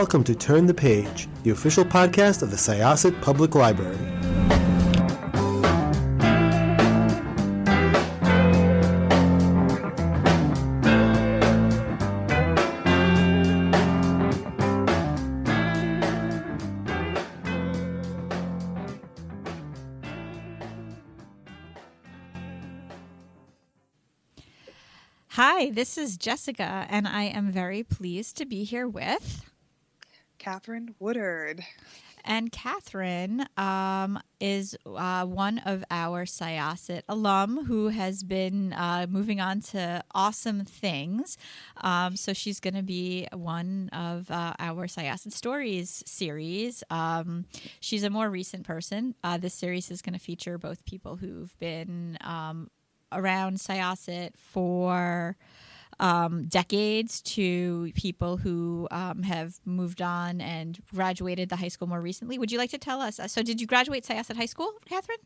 Welcome to Turn the Page, the official podcast of the Syosset Public Library. Hi, this is Jessica, and I am very pleased to be here with Catherine Woodard. And Catherine is one of our Syosset alum who has been moving on to awesome things. So she's going to be one of our Syosset Stories series. She's a more recent person. This series is going to feature both people who've been around Syosset for decades to people who have moved on and graduated the high school more recently. Would you like to tell us? So did you graduate Syosset High School, Catherine?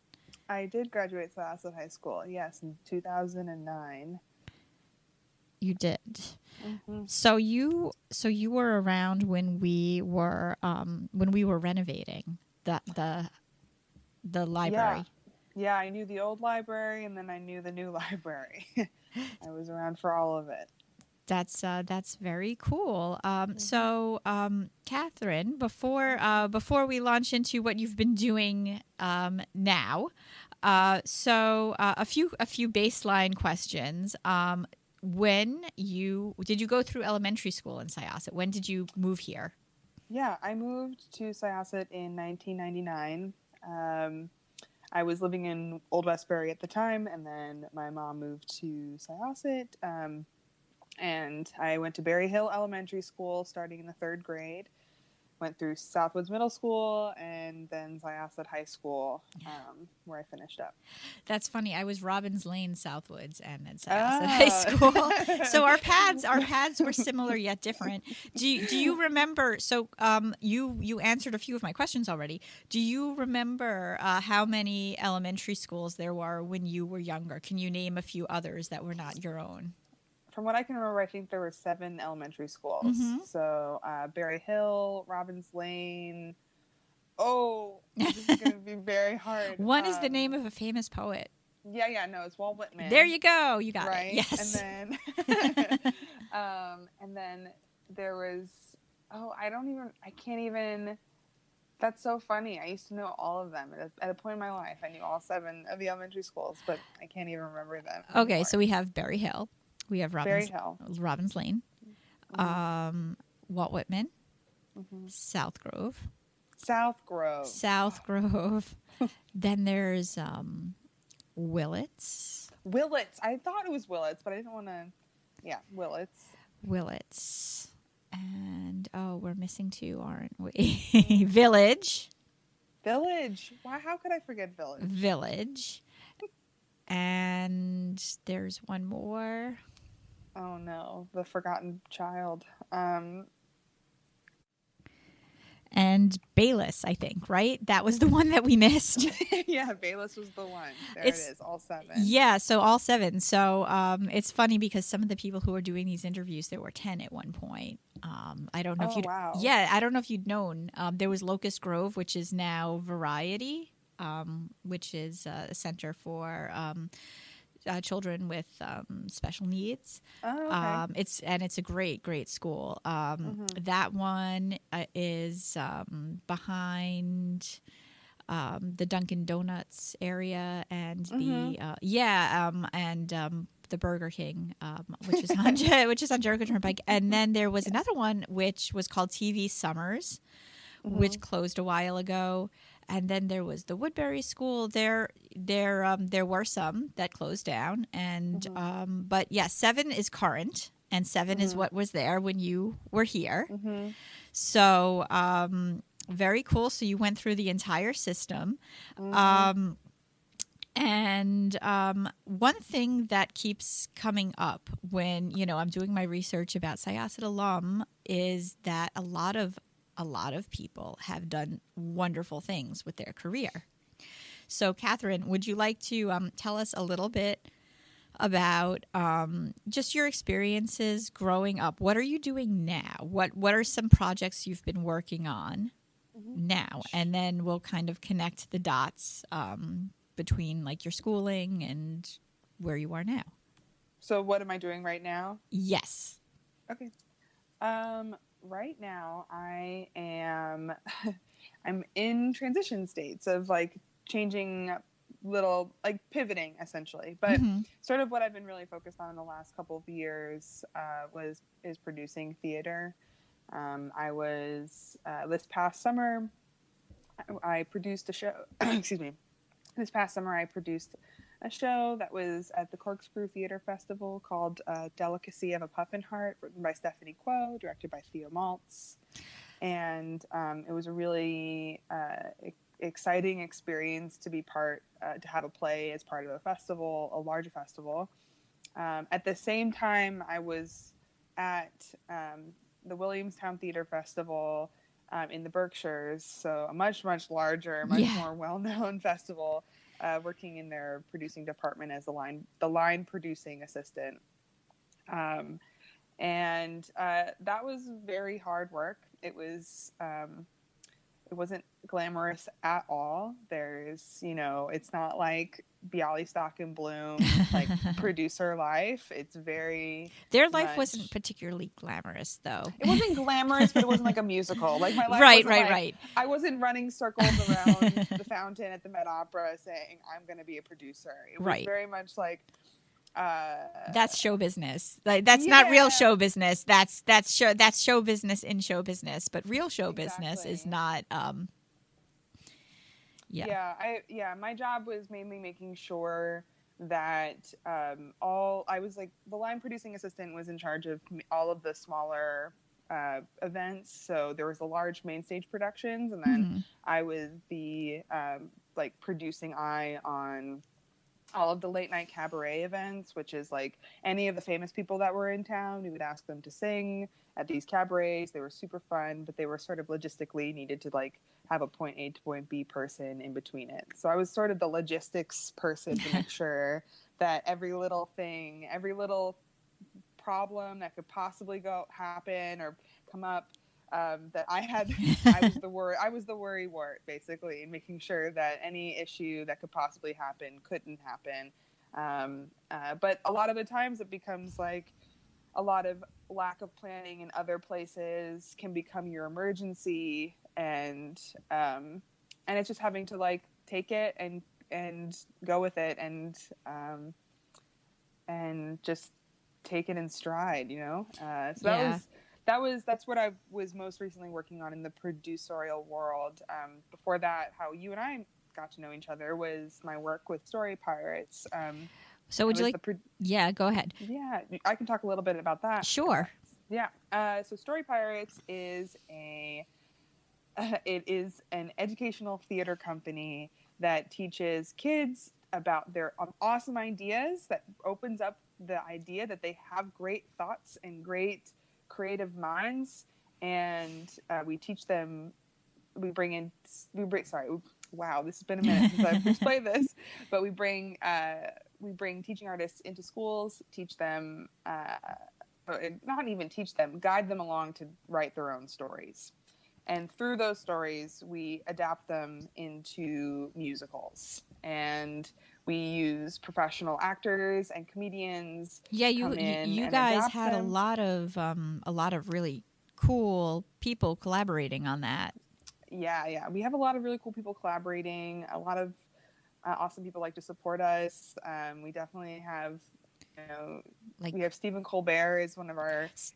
I did graduate Syosset High School, yes, in 2009. You did. Mm-hmm. So you were around when we were renovating the library. Yeah, I knew the old library, and then I knew the new library. I was around for all of it. That's very cool. So, Catherine, before we launch into what you've been doing now, a few baseline questions. When did you go through elementary school in Syosset? When did you move here? Yeah, I moved to Syosset in 1999. I was living in Old Westbury at the time, and then my mom moved to Syosset, and I went to Berry Hill Elementary School starting in the 3rd grade, went through Southwoods Middle School, and then Syosset High School, where I finished up. That's funny. I was Robbins Lane, Southwoods, and then Syosset High School. So our paths were similar yet different. Do you remember? So you answered a few of my questions already. Do you remember how many elementary schools there were when you were younger? Can you name a few others that were not your own? From what I can remember, I think there were 7 elementary schools. Mm-hmm. So Berry Hill, Robbins Lane. Oh, this is going to be very hard. One is the name of a famous poet. Yeah, no, it's Walt Whitman. There you go. You got right? it. Yes. And then there was, I can't even, that's so funny. I used to know all of them. At a point in my life, I knew all 7 of the elementary schools, but I can't even remember them Okay, anymore. So we have Berry Hill. We have Robbins Lane, Mm-hmm. Walt Whitman, Mm-hmm. South Grove. Then there's Willits. I thought it was Willits, but I didn't want to. Yeah, Willits. And we're missing 2, aren't we? Village. Why? How could I forget Village? And there's one more. Oh no, the forgotten child. And Bayless, I think, right? That was the one that we missed. Yeah, Bayless was the one. It is, all 7. Yeah, so all 7. So it's funny because some of the people who are doing these interviews, there were 10 at one point. I don't know if you'd. Wow. Yeah, I don't know if you'd known. There was Locust Grove, which is now Variety, which is a center for children with special needs. Oh, okay. It's a great school. Mm-hmm. That one is behind the Dunkin' Donuts area and the Burger King, which is on Jericho Turnpike. And then there was another one which was called TV Summers, Mm-hmm. which closed a while ago. And then there was the Woodbury School. There were some that closed down, and Mm-hmm. but yeah, 7 is current, and 7 is what was there when you were here. Mm-hmm. So very cool. So you went through the entire system, Mm-hmm. and one thing that keeps coming up when I'm doing my research about Syosset alum is that a lot of people have done wonderful things with their career. So, Catherine, would you like to tell us a little bit about just your experiences growing up. What are you doing now? What are some projects you've been working on now? And then we'll kind of connect the dots between like your schooling and where you are now. So what am I doing right now? Yes. Okay. Right now I am I'm in transition states of like changing little, like pivoting essentially. But sort of what I've been really focused on in the last couple of years is producing theater. I was this past summer I produced a show. Excuse me. This past summer I produced a show that was at the Corkscrew Theater Festival called Delicacy of a Puffin Heart, written by Stephanie Quo, directed by Theo Maltz. And it was a really exciting experience to be to have a play as part of a festival, a larger festival. At the same time, I was at the Williamstown Theater Festival in the Berkshires, so a much, much larger, much more well-known festival, working in their producing department as the line producing assistant. And that was very hard work. It wasn't glamorous at all. There's, it's not like Bialystock and Bloom, like producer life. It's very Their life wasn't particularly glamorous, though. It wasn't glamorous, but it wasn't like a musical. Like my life right. I wasn't running circles around the fountain at the Met Opera saying I'm going to be a producer. It was very much like that's show business. Like that's not real show business. That's show business in show business. But real show business is not. My job was mainly making sure that I was like the line producing assistant was in charge of all of the smaller events. So there was the large main stage productions, and then I was the like producing eye on all of the late night cabaret events, which is like any of the famous people that were in town. We would ask them to sing at these cabarets. They were super fun, but they were sort of logistically needed to like have a point A to point B person in between it. So I was sort of the logistics person to make sure that every little thing, every little problem that could possibly happen or come up, that I was the worry wart, basically, in making sure that any issue that could possibly happen couldn't happen. But a lot of the times it becomes like a lot of lack of planning in other places can become your emergency, and it's just having to like take it and go with it and just take it in stride, that's what I was most recently working on in the producerial world. Before that, how you and I got to know each other was my work with Story Pirates. So would you like? Go ahead. Yeah, I can talk a little bit about that. Sure. So Story Pirates is it is an educational theater company that teaches kids about their awesome ideas, that opens up the idea that they have great thoughts and great creative minds, and we teach them. Wow, this has been a minute since I've explained this, but we bring teaching artists into schools, teach them, not even teach them, guide them along to write their own stories. And through those stories, we adapt them into musicals. And we use professional actors and comedians. Yeah, you guys had a lot of really cool people collaborating on that. Yeah. We have a lot of really cool people collaborating. A lot of awesome people like to support us. We definitely have, we have Stephen Colbert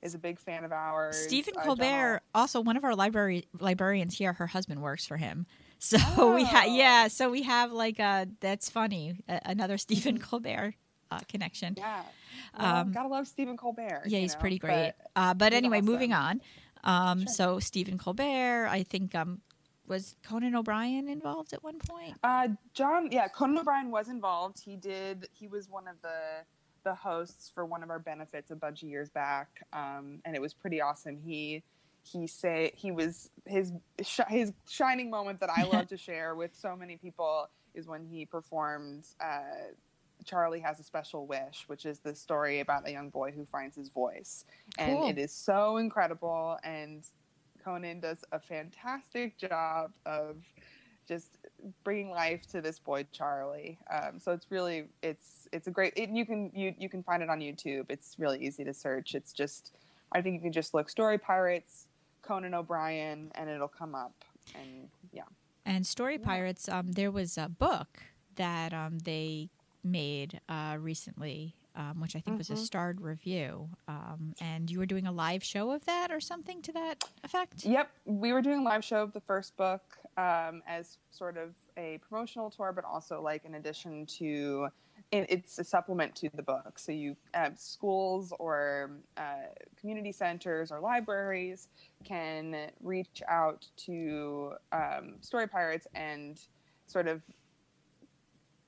is a big fan of ours. Stephen Colbert, also one of our librarians here. Her husband works for him. So we have like that's funny. Another Stephen Colbert connection. Yeah. Gotta love Stephen Colbert. Yeah, he's pretty great. But anyway, awesome. Moving on. Sure. So Stephen Colbert, I think, was Conan O'Brien involved at one point? Conan O'Brien was involved. He was one of the hosts for one of our benefits a bunch of years back. And it was pretty awesome. His shining moment that I love to share with so many people is when he performed Charlie Has a Special Wish, which is the story about a young boy who finds his voice. And Cool. it is so incredible. And Conan does a fantastic job of just bringing life to this boy Charlie. So it's really it's a great. You can find it on YouTube. It's really easy to search. It's just I think you can just look Story Pirates, Conan O'Brien, and it'll come up. And yeah. And Story Pirates, there was a book that they made recently, which I think was a starred review. And you were doing a live show of that or something to that effect? Yep. We were doing a live show of the first book as sort of a promotional tour, but also like in addition to, it's a supplement to the book. So you schools or community centers or libraries can reach out to Story Pirates and sort of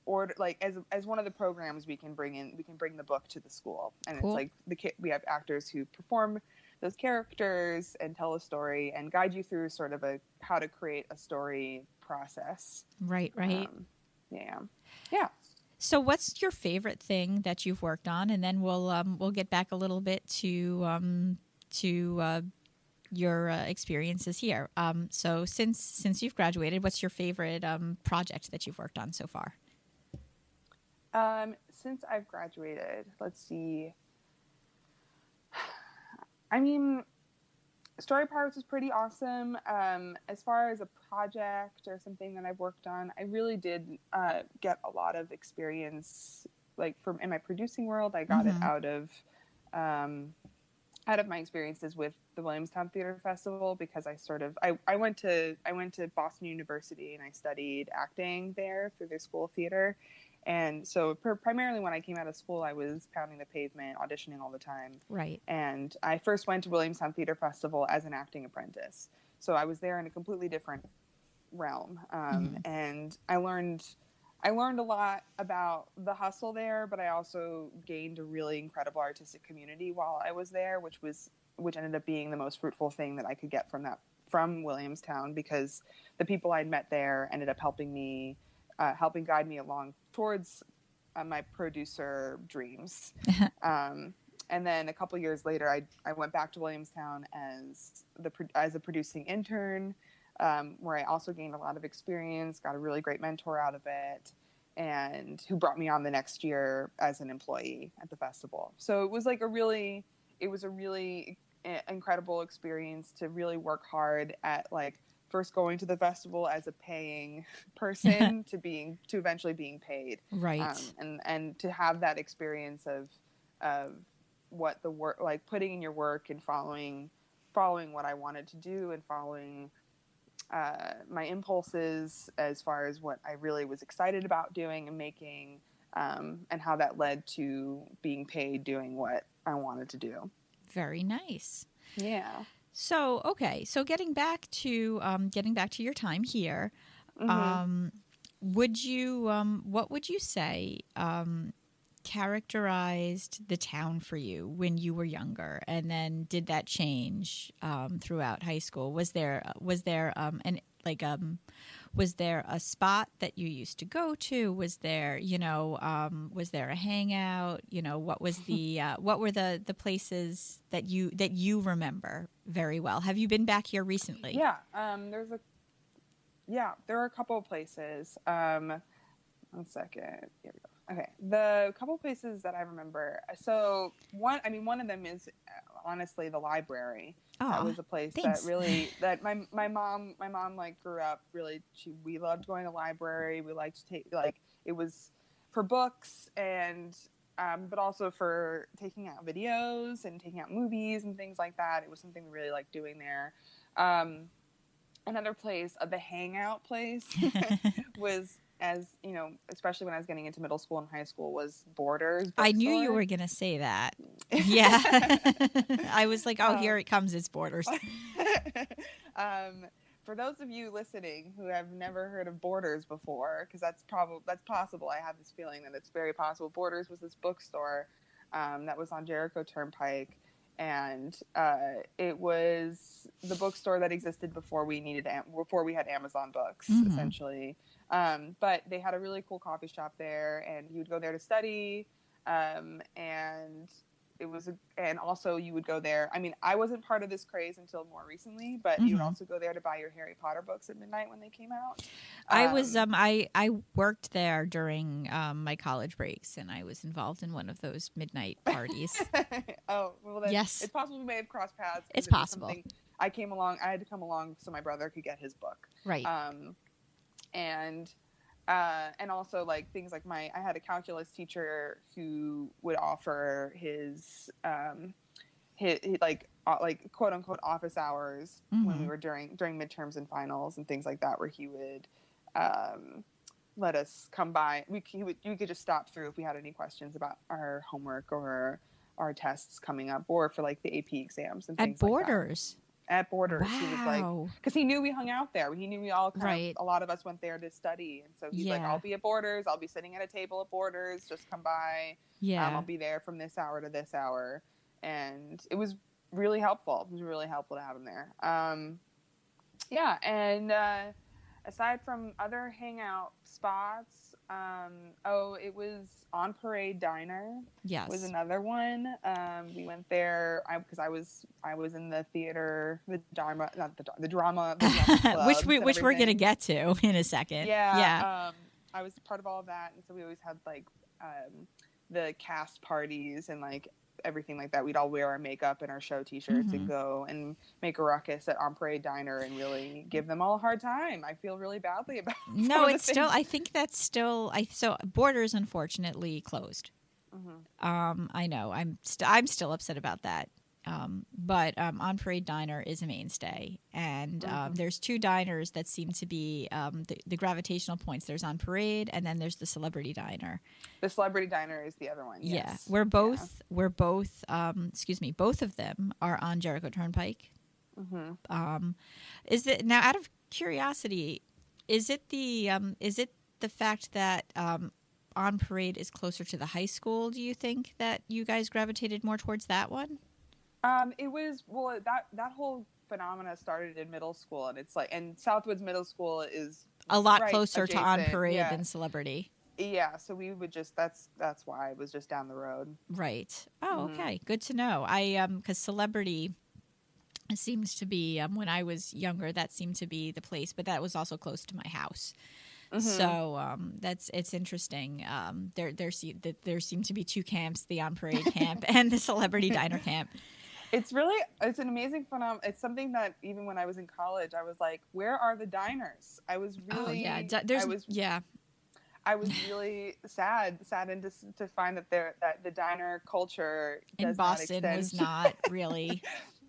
order, like as one of the programs we can bring the book to the school. And Cool. It's like we have actors who perform those characters and tell a story and guide you through sort of how to create a story process. Right. Yeah. So what's your favorite thing that you've worked on? And then we'll get back a little bit to your experiences here. So since you've graduated, what's your favorite project that you've worked on so far? Since I've graduated, let's see. I mean, Story Pirates is pretty awesome. As far as a project or something that I've worked on, I really did get a lot of experience. Like in my producing world, I got it out of my experiences with the Williamstown Theater Festival, because I went to Boston University and I studied acting there through their school of theater. And so primarily when I came out of school, I was pounding the pavement, auditioning all the time. Right. And I first went to Williamstown Theater Festival as an acting apprentice. So I was there in a completely different realm. And I learned a lot about the hustle there, but I also gained a really incredible artistic community while I was there, which ended up being the most fruitful thing that I could get from Williamstown, because the people I'd met there ended up helping guide me along towards my producer dreams. And then a couple years later, I went back to Williamstown as a producing intern, where I also gained a lot of experience, got a really great mentor out of it, and who brought me on the next year as an employee at the festival. So it was a really incredible experience to really work hard at first going to the festival as a paying person to eventually being paid. Right. And to have that experience of what the work, like putting in your work and following what I wanted to do and following my impulses as far as what I really was excited about doing and making, and how that led to being paid doing what I wanted to do. Very nice. Yeah. So, okay. So getting back to your time here, what would you say characterized the town for you when you were younger, and then did that change throughout high school? Was there a spot that you used to go to? Was there a hangout? What were the places that you remember very well? Have you been back here recently? Yeah. There are a couple of places. 1 second. Here we go. Okay. The couple of places that I remember. So one of them is honestly the library. That was a place that my mom grew up really. We loved going to the library. We liked to take it was for books and but also for taking out videos and taking out movies and things like that. It was something we really liked doing there. Another place, the hangout place, was, as you know, especially when I was getting into middle school and high school, was Borders bookstore. I knew you were going to say that. Yeah. I was like, oh, here it comes. It's Borders. For those of you listening who have never heard of Borders before, because that's possible. I have this feeling that it's very possible. Borders was this bookstore that was on Jericho Turnpike. And it was the bookstore that existed before we had Amazon books, essentially. But they had a really cool coffee shop there, and you would go there to study. And it was, and also you would go there. I mean, I wasn't part of this craze until more recently, but you would also go there to buy your Harry Potter books at midnight when they came out. I worked there during my college breaks, and I was involved in one of those midnight parties. Oh, well then, yes, it's possible we may have crossed paths. It's possible. I had to come along so my brother could get his book. Right. And also like things like I had a calculus teacher who would offer his like quote unquote office hours when we were during midterms and finals and things like that, where he would let us come by. You could just stop through if we had any questions about our homework or our tests coming up, or for like the AP exams and things at Borders. At Borders. Wow. He was like, because he knew we hung out there. He knew we all right. a lot of us went there to study. And so he's like, I'll be at Borders. I'll be sitting at a table at Borders. Just come by. Yeah. I'll be there from this hour to this hour. And it was really helpful. It was really helpful to have him there. Yeah. And aside from other hangout spots, it was On Parade Diner. Yes, was another one. We went there because I was in the theater, the drama club, which we're gonna get to in a second. Yeah. I was part of all of that, and so we always had like the cast parties and like everything like that. We'd all wear our makeup and our show T-shirts and go and make a ruckus at On Parade Diner and really give them all a hard time. I feel really badly about. No, it's still. I think that's still. So Borders unfortunately closed. I know. I'm still upset about that. But On Parade Diner is a mainstay, and there's two diners that seem to be the gravitational points. There's On Parade, and then there's the Celebrity Diner. The Celebrity Diner is the other one. Yes. Yeah, we're both. Both of them are on Jericho Turnpike. Is it now? Out of curiosity, is it the fact that On Parade is closer to the high school? Do you think that you guys gravitated more towards that one? It was that whole phenomena started in middle school, and it's like, and Southwoods Middle School is a lot closer adjacent to On Parade than Celebrity. Yeah, so we would just that's why it was just down the road. Right. Oh, okay. Good to know. Because Celebrity seems to be when I was younger, that seemed to be the place, but that was also close to my house. So it's interesting. There seem to be two camps: the On Parade camp and the Celebrity Diner camp. It's an amazing phenomenon. It's something that even when I was in college, I was like, where are the diners? I was really, I was really sad to find that the diner culture in Boston was not really.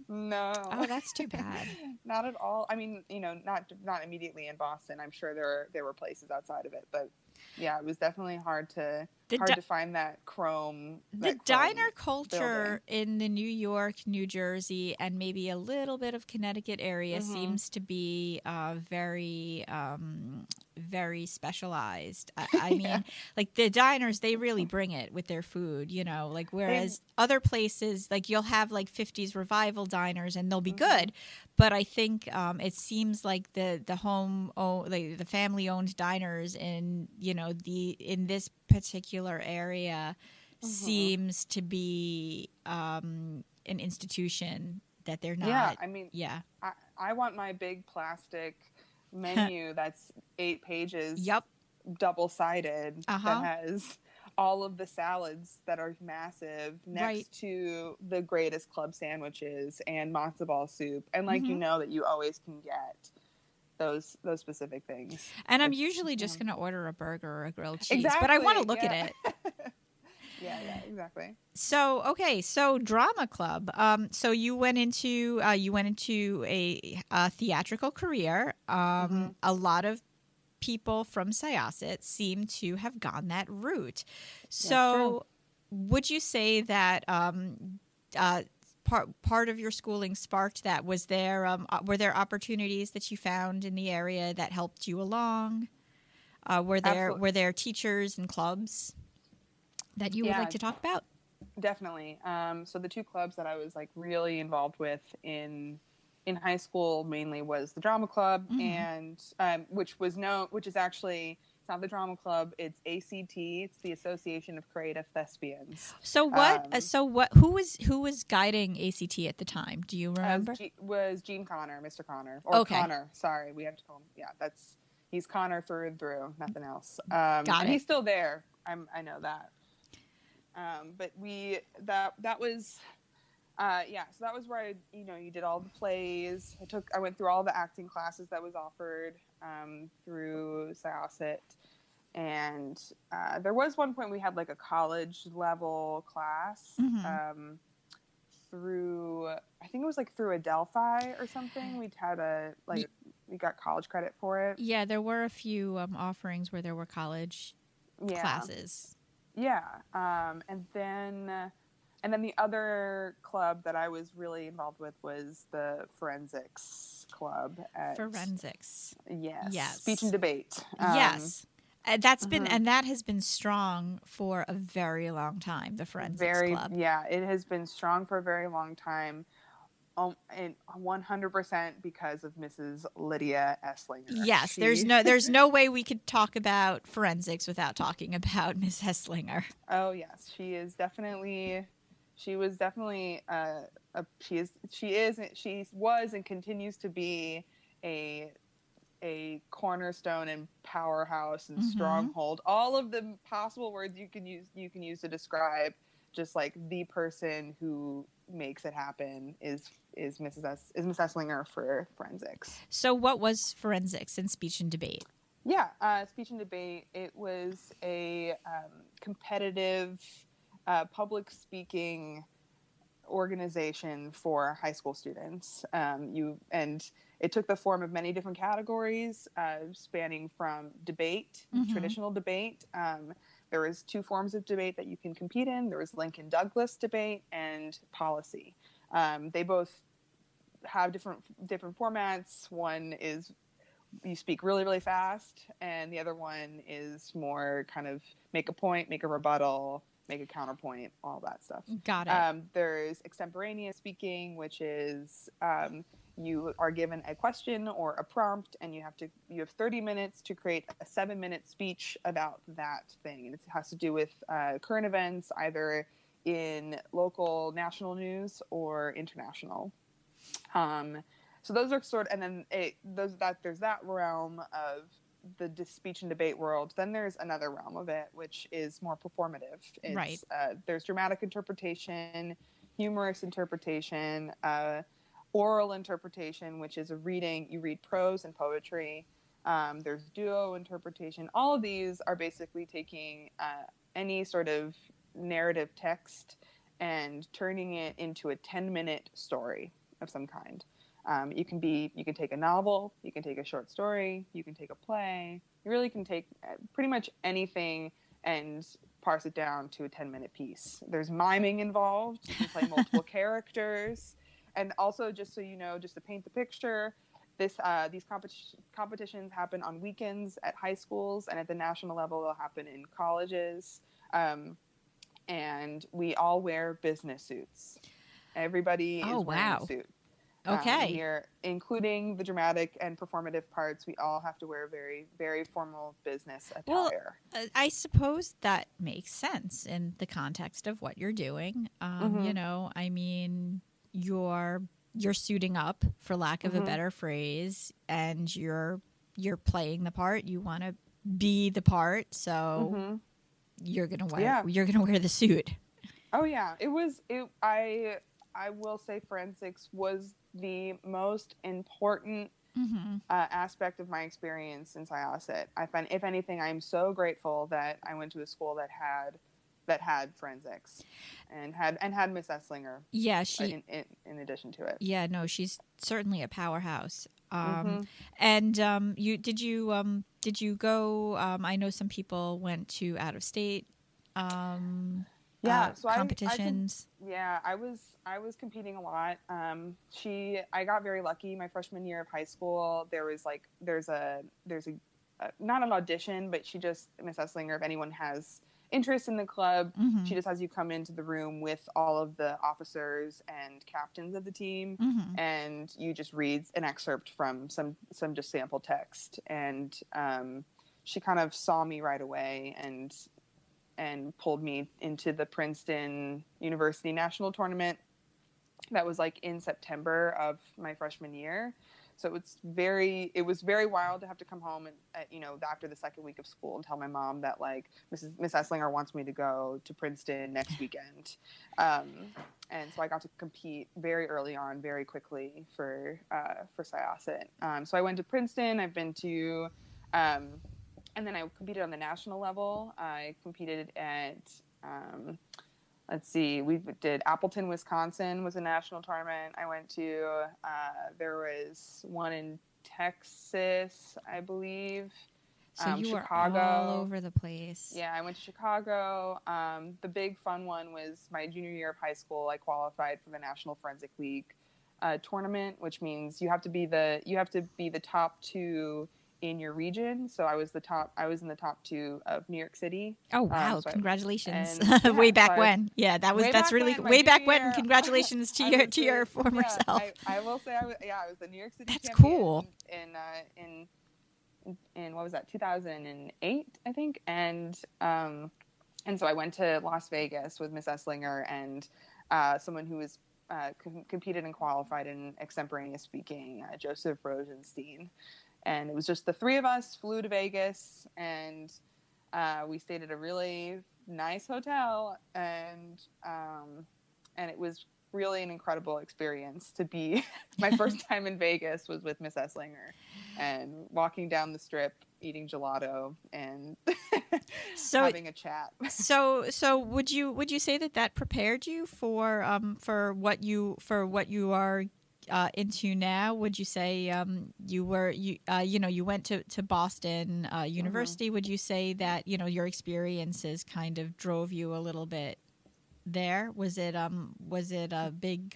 No. Oh, that's too bad. Not at all. I mean, not immediately in Boston. I'm sure there were places outside of it, but yeah, it was definitely hard to find that chrome. The diner culture in the New York, New Jersey, and maybe a little bit of Connecticut area seems to be very, very specialized. I mean, like the diners, they really bring it with their food, like whereas other places, like you'll have like 50s revival diners and they'll be good. But I think it seems like the family owned diners in in this particular area seems to be an institution that they're not. Yeah, I mean, I want my big plastic menu that's 8 pages. Yep. Double-sided that has all of the salads that are massive next to the greatest club sandwiches and matzo ball soup, and that you always can get those specific things. And I'm usually just going to order a burger or a grilled cheese, exactly, but I want to look at it. Yeah, exactly. So drama club. So you went into a theatrical career. A lot of people from Syosset seem to have gone that route. So would you say that part of your schooling sparked that? Was there were there opportunities that you found in the area that helped you along? Were there teachers and clubs that you would like to talk about? Definitely. So the two clubs that I was like really involved with in in high school mainly was the drama club, Mhm. and which is actually, it's not the drama club, it's ACT, it's the Association of Creative Thespians. So what? Um, So what? Who was guiding ACT at the time? Do you remember? was Gene Connor, Mr. Connor, or Okay. Connor. Sorry, we have to call him. Yeah, he's Connor through and through, nothing else. Got and it. he's still there. I know that. But that was. So that was where you did all the plays. I went through all the acting classes that was offered through Syosset, and there was one point we had like a college level class Mhm. through, I think it was like through Adelphi or something. We got college credit for it. Yeah, there were a few offerings where there were college classes. Yeah, and then the other club that I was really involved with was the forensics club at Forensics. Yes. Speech and debate. Yes. That's been and that has been strong for a very long time, the forensics club. Yeah, it has been strong for a very long time. And 100% because of Mrs. Lydia Esslinger. Yes, there's no way we could talk about forensics without talking about Miss Esslinger. Oh yes, she was definitely she was and continues to be a cornerstone and powerhouse and stronghold. All of the possible words you can use to describe just like the person who makes it happen is Miss Esslinger for forensics. So what was forensics and speech and debate? Yeah, speech and debate. It was a competitive public speaking organization for high school students. It took the form of many different categories, spanning from debate, traditional debate. There was 2 forms of debate that you can compete in. There was Lincoln Douglas debate and policy. They both have different formats. One is you speak really, really fast, and the other one is more kind of make a point, make a rebuttal, make a counterpoint, all that stuff. Got it. There's extemporaneous speaking, which is you are given a question or a prompt, and you have 30 minutes to create a 7-minute speech about that thing, and it has to do with current events, either in local, national news or international. So those are and then there's that realm of the speech and debate world. Then there's another realm of it, which is more performative. Right. There's dramatic interpretation, humorous interpretation, oral interpretation, which is you read prose and poetry. There's duo interpretation. All of these are basically taking any sort of narrative text and turning it into a 10-minute story of some kind. You can take a novel, you can take a short story, you can take a play. You really can take pretty much anything and parse it down to a 10-minute piece. There's miming involved. You can play multiple characters. And also, just so you know, just to paint the picture, these competitions happen on weekends at high schools, and at the national level, they'll happen in colleges. And we all wear business suits. Everybody is wearing a suit. Okay. Here, including the dramatic and performative parts, we all have to wear very, very formal business attire. Well, I suppose that makes sense in the context of what you're doing. I mean, you're suiting up, for lack of a better phrase, and you're playing the part. You want to be the part, so you're gonna wear the suit. Oh yeah, I will say forensics was the most important aspect of my experience in Syosset. I find, if anything, I'm so grateful that I went to a school that had forensics and had Miss Esslinger. Yeah, in addition to it. Yeah, no, she's certainly a powerhouse. And did you go? I know some people went to out of state. So competitions. I was competing a lot. I got very lucky my freshman year of high school. There's a not an audition, but Miss Esslinger, if anyone has interest in the club. Mm-hmm. She just has you come into the room with all of the officers and captains of the team, Mm-hmm. and you just read an excerpt from some just sample text. And she kind of saw me right away and pulled me into the Princeton University National Tournament. That was like in September of my freshman year. So it was very wild to have to come home and after the second week of school and tell my mom that like Miss Esslinger wants me to go to Princeton next weekend. And so I got to compete very early on, very quickly for Syosset. So I went to Princeton. I've been to, and then I competed on the national level. I competed at, let's see, we did Appleton, Wisconsin was a national tournament I went to. There was one in Texas, I believe. So you Chicago. were all over the place. Yeah, I went to Chicago. The big fun one was my junior year of high school. I qualified for the National Forensic League tournament, which means you have to be the top two in your region. So I was in the top two of New York City. Oh wow! Congratulations! Way back when. Yeah, that's really way back when. Congratulations to your former self. I will say I was the New York City That's champion cool. in what was that, 2008, I think. And so I went to Las Vegas with Miss Esslinger and someone who was competed and qualified in extemporaneous speaking, Joseph Rosenstein. And it was just the three of us flew to Vegas, and we stayed at a really nice hotel, and it was really an incredible experience to be. My first time in Vegas was with Miss Esslinger, and walking down the Strip, eating gelato, and having a chat. So would you say that prepared you for what you are into now? Would you say you went to Boston University? Would you say that your experiences kind of drove you a little bit there? Was it a big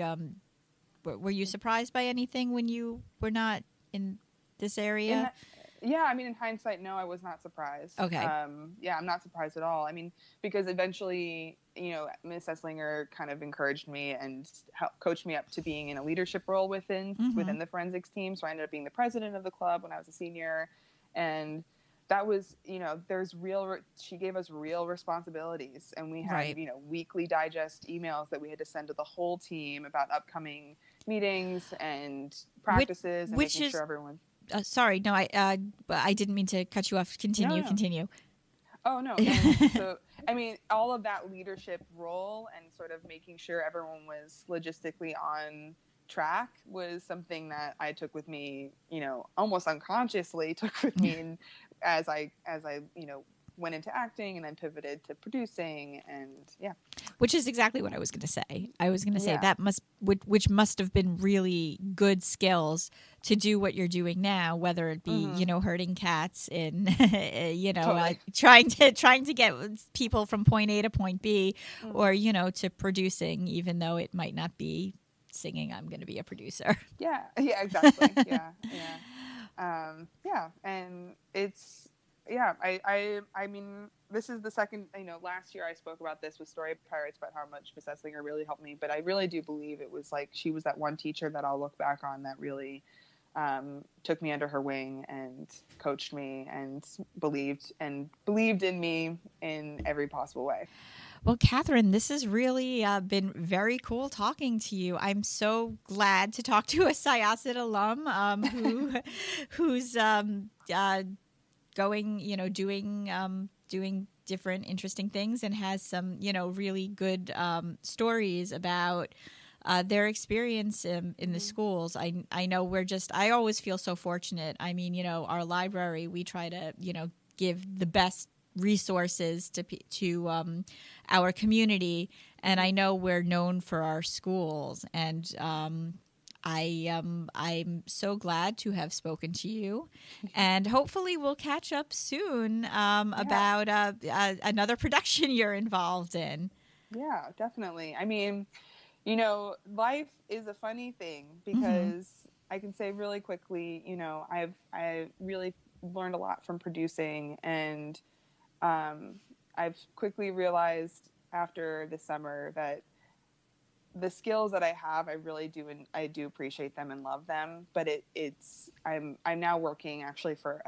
were you surprised by anything when you were not in this area? Yeah, I mean, in hindsight, no, I was not surprised. Okay. Yeah, I'm not surprised at all. I mean, because eventually, Miss Esslinger kind of encouraged me and coached me up to being in a leadership role within the forensics team. So I ended up being the president of the club when I was a senior, and that was, she gave us real responsibilities, and we had, weekly digest emails that we had to send to the whole team about upcoming meetings and practices, and making sure everyone. Sorry, no, I didn't mean to cut you off. Continue. Oh, no. And so, I mean, all of that leadership role and sort of making sure everyone was logistically on track was something that I took with me, almost unconsciously took with me as I went into acting and then pivoted to producing, and which is exactly what I was going to say. I was going to say that which must have been really good skills to do what you're doing now, whether it be herding cats in Totally. trying to get people from point A to point B, or to producing, even though it might not be singing. I'm going to be a producer. Yeah, exactly. And it's. Yeah, I mean, this is the second, last year I spoke about this with Story Pirates about how much Miss Esslinger really helped me, but I really do believe it was like she was that one teacher that I'll look back on that really took me under her wing and coached me and believed in me in every possible way. Well, Catherine, this has really been very cool talking to you. I'm so glad to talk to a Syosset alum who's going, doing different interesting things and has some, really good stories about their experience in the schools. I know I always feel so fortunate. I mean, our library, we try to, give the best resources to our community, and I know we're known for our schools, and I'm so glad to have spoken to you, and hopefully we'll catch up soon about another production you're involved in. Yeah, definitely. I mean, life is a funny thing because I can say really quickly, I really learned a lot from producing, and I've quickly realized after the summer that the skills that I have, I really do, and I do appreciate them and love them. But I'm now working actually for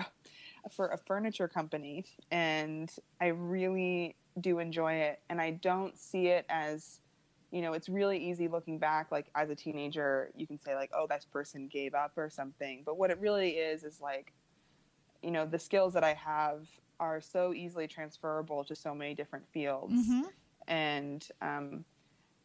a furniture company, and I really do enjoy it. And I don't see it as, it's really easy looking back, like as a teenager, you can say like, oh, this person gave up or something. But what it really is like, the skills that I have are so easily transferable to so many different fields. Mm-hmm.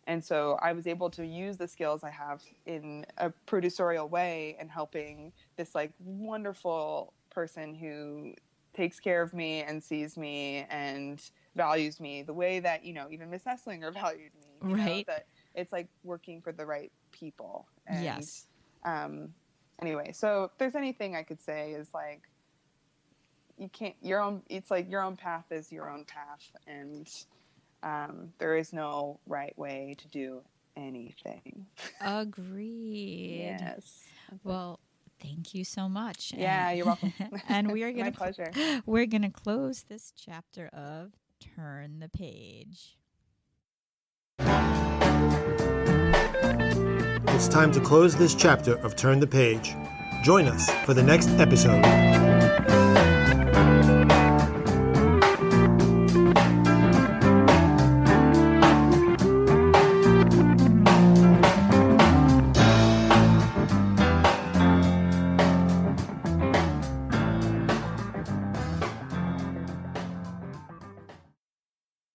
And so I was able to use the skills I have in a producerial way and helping this like wonderful person who takes care of me and sees me and values me the way that, even Miss Esslinger valued me. Right. That it's like working for the right people. And, yes. Anyway, so if there's anything I could say is like, it's like your own path is your own path. And there is no right way to do anything. Agreed. Yes. Well, thank you so much. Yeah, you're welcome. And we are My gonna pleasure. We're gonna close this chapter of Turn the Page. It's time to close this chapter of Turn the Page. Join us for the next episode.